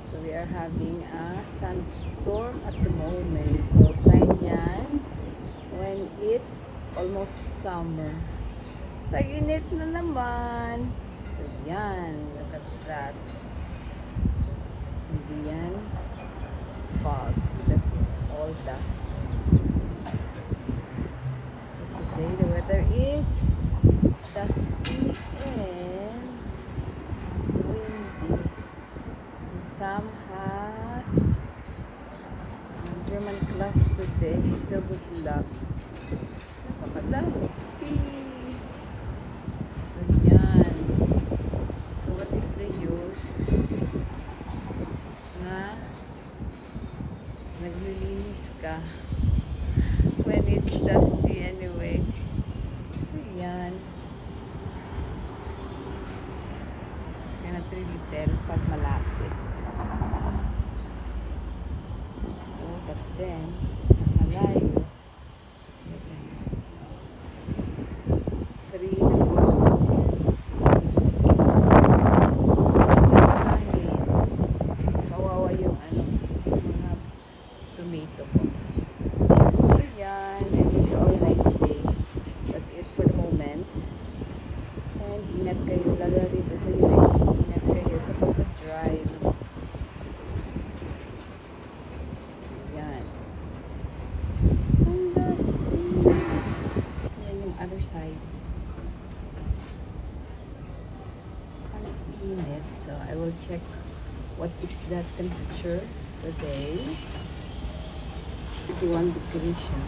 So we are having a sandstorm at the moment. So sign yan when it's almost summer. Tag-init na naman. So yan, look at that. Hindi yan fog. That is all dust. So today the weather is dusty and windy. And Sam has German class today. So good luck. Napaka-dusty. So yan. So what is the use na naglilinis ka when it's dusty anyway? So yan. Cannot really tell pag malapit. So, but then, sa malayo, you can see free kahit kawawa yung mga tomato ko. So, yan. I wish you all a nice day. That's it for the moment. And ingat kayo lalo dito sa UAE. Ingat kayo sa pag-drive. So, yan. Ang dusty. Yan yung other side. Ang init. So, I will check what is the temperature today. 51 degrees siya.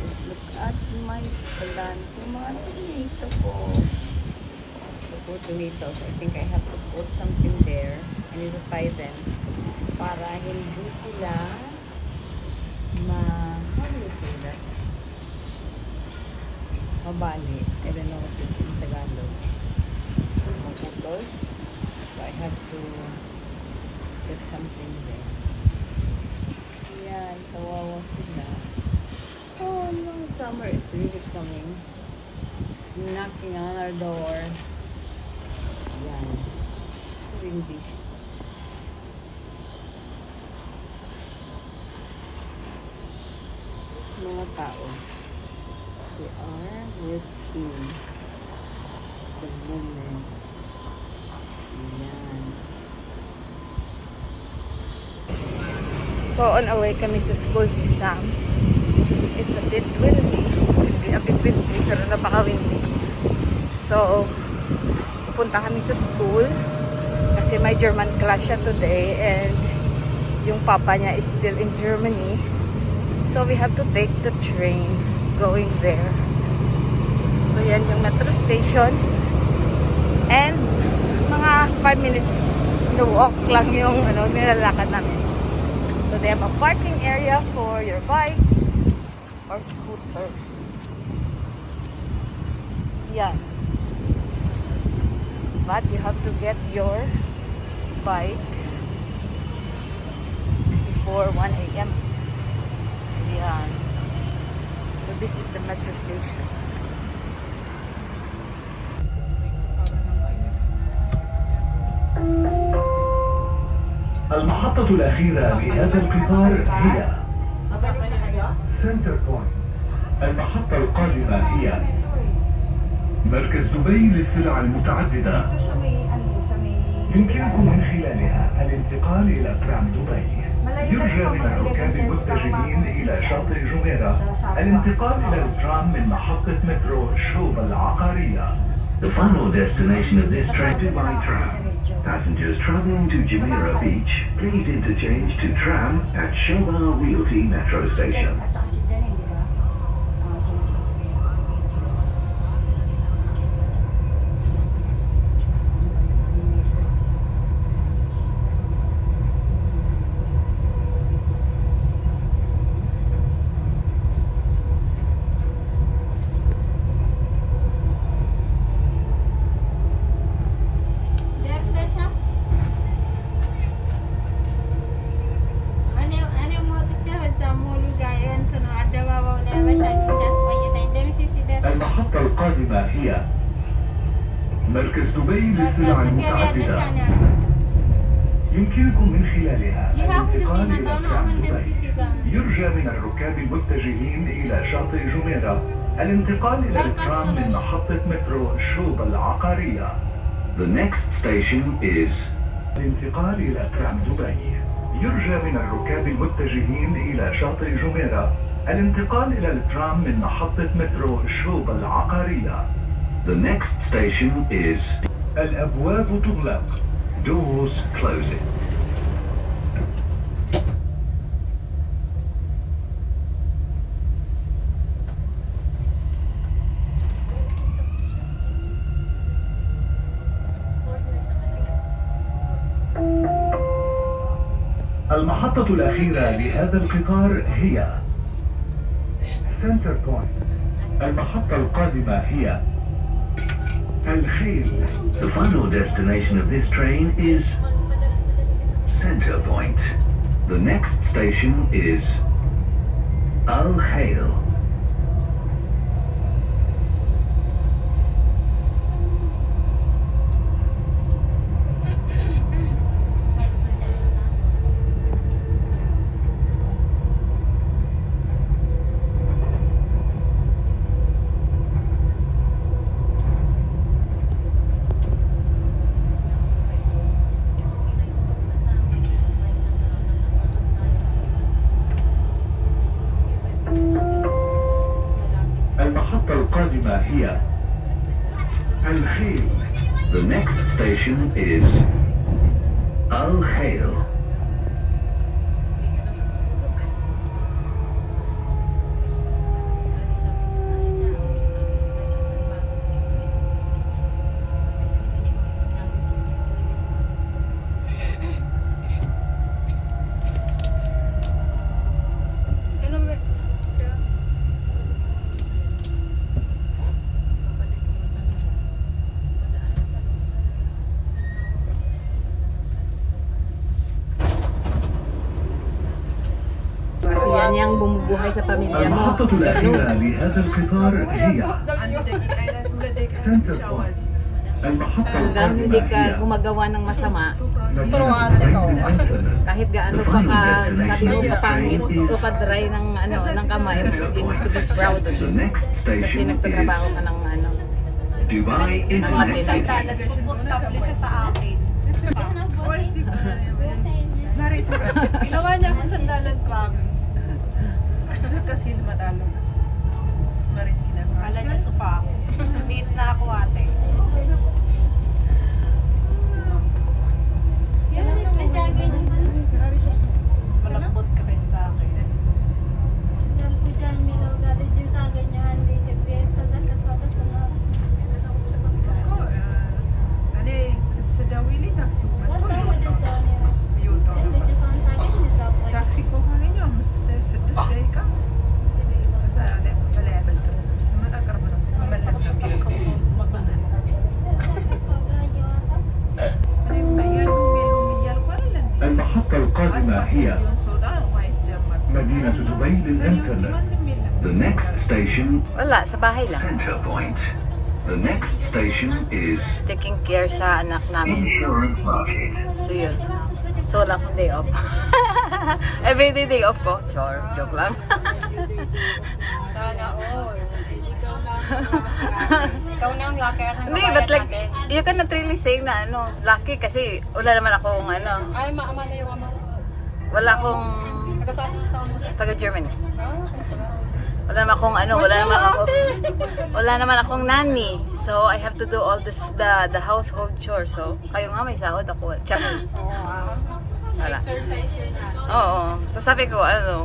Just look at my plants. Yung mga tomato ko. For tomatoes, I think I have to put something there. I need to tie them para hindi sila how do you say that? Mabali. I don't know what this is in Tagalog. Maputol. So I have to get something there. Yan, kawawa sila. Oh no, summer is really coming. It's knocking on our door. Yan. Windy siya. Mga tao. They are working the moment. Yan. So on our way kami sa school ni Sam. It's a bit windy. A bit windy, pero napaka-windy. So, pupunta kami sa school kasi may German class siya today and yung papa niya is still in Germany. So, we have to take the train going there. So, yan yung metro station. And, mga 5 minutes to walk lang yung nilalakad namin. So, they have a parking area for your bikes or scooter. Yan. But you have to get your bike before 1 a.m. So, yan. So, this is the metro station. المحطة الأخيرة لهذا القطار هي سنتر بوينت. المحطة القادمة هي مركز دبي للسلع المتعددة. يمكنكم من خلالها الانتقال إلى ترام دبي. يرجى من الركاب المتجهين إلى شاطئ جميرة الانتقال إلى الترام من محطة مترو شوبة العقارية. The final destination of this train is by tram. Passengers traveling to Jumeirah Beach, please interchange to tram at Shobar Realty Metro Station. المحطة القادمة هي مركز دبي للسلع المتعددة. يمكنكم من خلالها الانتقال إلى ترام دبي. Sisigang. يرجى من الركاب المتجهين إلى شاطئ جميرة الانتقال إلى الترام من محطة مترو شوب العقارية. The next station is الانتقال إلى ترام دبي. يرجى من الركاب المتجهين إلى شاطئ جميرة الانتقال إلى الترام من محطة مترو شوب العقارية. The next station is الأبواب تغلق. Doors closing. المحطة الأخيرة لهذا القطار هي سنتر بوينت. المحطة القادمة هي الخيل. The final destination of this train is Center Point. The next station is Al Hail. المحطة القادمة هي الخيل. The next station is Al Hail. Kasi yan yung bumubuhay sa pamilya mo. المحطة الأخيرة Ganun. لهذا القطار هي سنتر بوينت. المحطة Hanggang hindi ka القادمة gumagawa ng masama, هي kahit gaano ka sabi mo kapangit o ka-dry ng ng kamay mo, you need to be proud of The it. next Kasi station nagtatrabaho ka is ng Dubai International. Table siya sa akin. Narito ka. Ginawa niya akong sandalan, promise. Kasi lumatalo. Marisina. Kala niya supa ako. Meet na ako ate. Malambot ka kasi sa akin. Ako, sa Dawili, taxi ko man to. Yuto. Taxi ko ka ninyo. Mesti sedih ka. Sa level to. Sa matagar mo sa malas na bilang ka mo magmahal. Ano yung bayan? Lumiyal ko rin. المحطة القادمة هي Yung soda, white jammer. مدينة دبي للإنترنت. The next station, Wala, sa bahay lang. Center Point. The next station is Taking care sa anak namin. Insurance Market. So yun. So wala akong day off. Everyday day off ko. Chor, joke lang. Sana all. Ikaw na ang lucky at ang Hindi, but like, you cannot really say na lucky kasi wala naman akong Ay, maama na yung ama. wala akong Taga saan sa ama? taga Germany. Ah, Wala naman akong wala naman akong nanny. So I have to do all this the household chores. So kayo nga may sahod ako. Check. Wala. Exercise yun na. Oo. So sabi ko,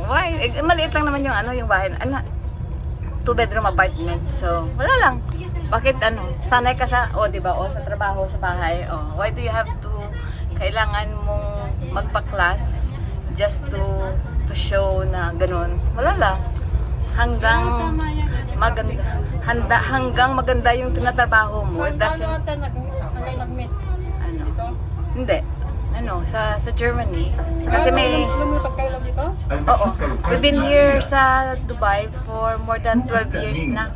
why? Maliit lang naman yung yung bahay. 2-bedroom apartment. So, wala lang. Bakit sanay ka sa, di ba, sa trabaho, sa bahay. Why do you have to, kailangan mong magpa-class just to show na ganun? Wala lang. Hanggang maganda yung tinatrabaho mo. It Saan doesn't, natin nag-meet? ano, Dito? hindi. Sa Germany. Kasi may, Lumipag kayo lang dito? oo. We've been here sa Dubai for more than 12 years na.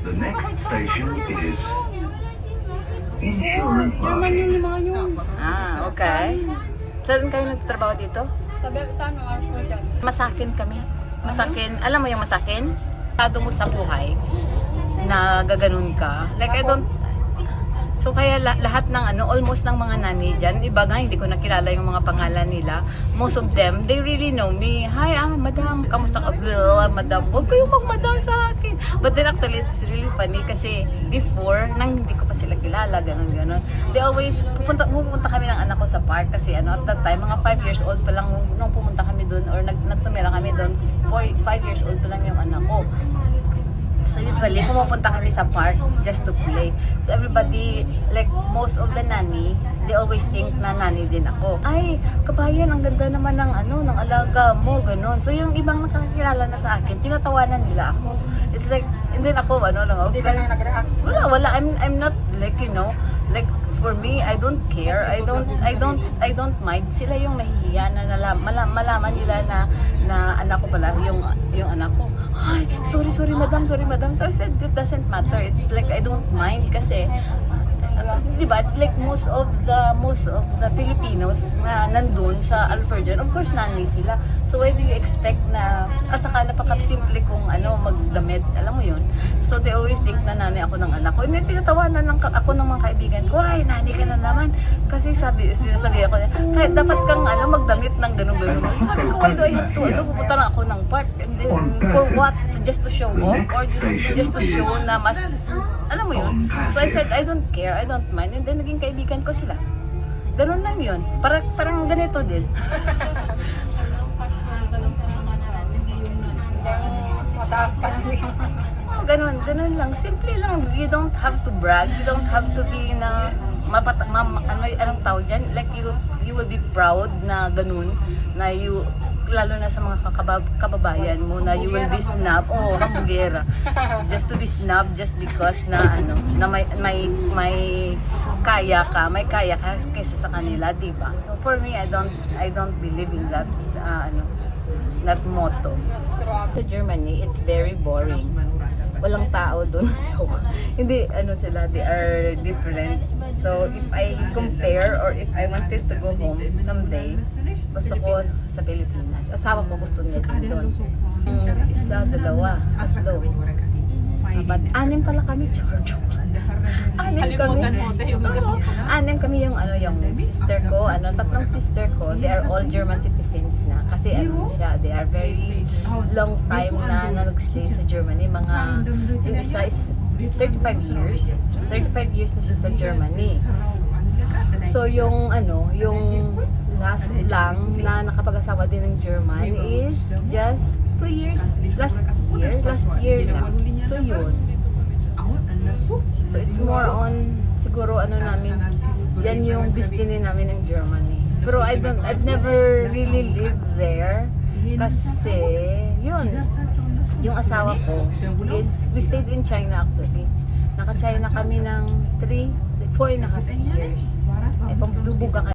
The next station is Insurance German yung Market. mga yun. Okay. Saan kayo nagtatrabaho dito? Sa ano, Arcodan. Masakin kami. Masakin. Alam mo yung masakin? Tado mo sa buhay na gaganon ka. Like I don't... So kaya lahat ng ano, almost ng mga nani dyan, iba nga, hindi ko nakilala yung mga pangalan nila. Most of them, they really know me. Hi, madam, kamusta ka? Blah, madam, huwag kayong mag-madam sa akin. But then actually, it's really funny kasi before, nang hindi ko pa sila kilala, ganon. They always, pupunta kami ng anak ko sa park kasi ano, at that time, mga 5 years old pa lang nung pumunta kami doon or nagtumira kami doon, 5 years old pa lang yung anak ko. So usually, pumupunta kami sa park just to play. So everybody, like most of the nanny, they always think na nanny din ako. Ay, kabayan, ang ganda naman ng ano, ng alaga mo, ganun. So yung ibang nakakilala na sa akin, tinatawanan nila ako. It's like, hindi ako, ano lang ako. Hindi ka lang nag-react. Wala. I'm not like, you know, like for me, I don't care. I don't mind. Sila yung nahihiya na malaman nila na anak ko pala, yung anak ko. Ay, sorry madam. So I said, it doesn't matter. It's like, I don't mind kasi, diba, like most of the Filipinos na nandun sa Alfredo, of course, nanay sila. So why do you expect na, at saka napaka-simple kung ano, magdamit, alam mo yun? So they always think na nanay ako ng anak ko. Hindi, tinatawanan lang ako ng mga kaibigan ko, ay, nanay ka na naman. Kasi sinasabi ako, kahit dapat kang ano, magdamit ng ganun-ganun. So sabi ko, why do I have to, pupunta lang ako ng park? And then, for what? Just to show off? Or just to show na mas, alam mo yun? So I said, I don't care, I don't mind. And then naging kaibigan ko sila. Ganun lang yun. Parang ganito din. Mataas ka na. Oh, ganun lang. Simple lang. You don't have to brag. You don't have to be na anong tawag dyan? Like you will be proud na ganun. Na you, lalo na sa mga kababayan mo na you will be snubbed. Oh, hambugera. Just to be snubbed just because na ano, na may kaya ka kaysa sa kanila, di ba? So for me, I don't believe in that that motto. Sa Germany, it's very boring. Walang tao doon. Joke. Hindi, sila, they are different. So, if I compare or if I wanted to go home someday, gusto ko sa Pilipinas. Asawa ko gusto niya din doon. Isa, dalawa, tatlo. But anim pala kami, George. Anim kami yung sister ko, tatlong sister ko, they are all German citizens na. Kasi siya, they are very long time na nag-stay sa Germany. Yung isa is 35 years. 35 years na siya sa Germany. So yung last lang na nakapag-asawa din ng German is just 2 years. Last year lang. So yun. So it's more on siguro namin, yan yung destiny namin ng Germany. Pero I've never really lived there kasi yun, yung asawa ko is, we stayed in China actually. Naka-China kami ng 4.5 years. Eh, pagdubog ka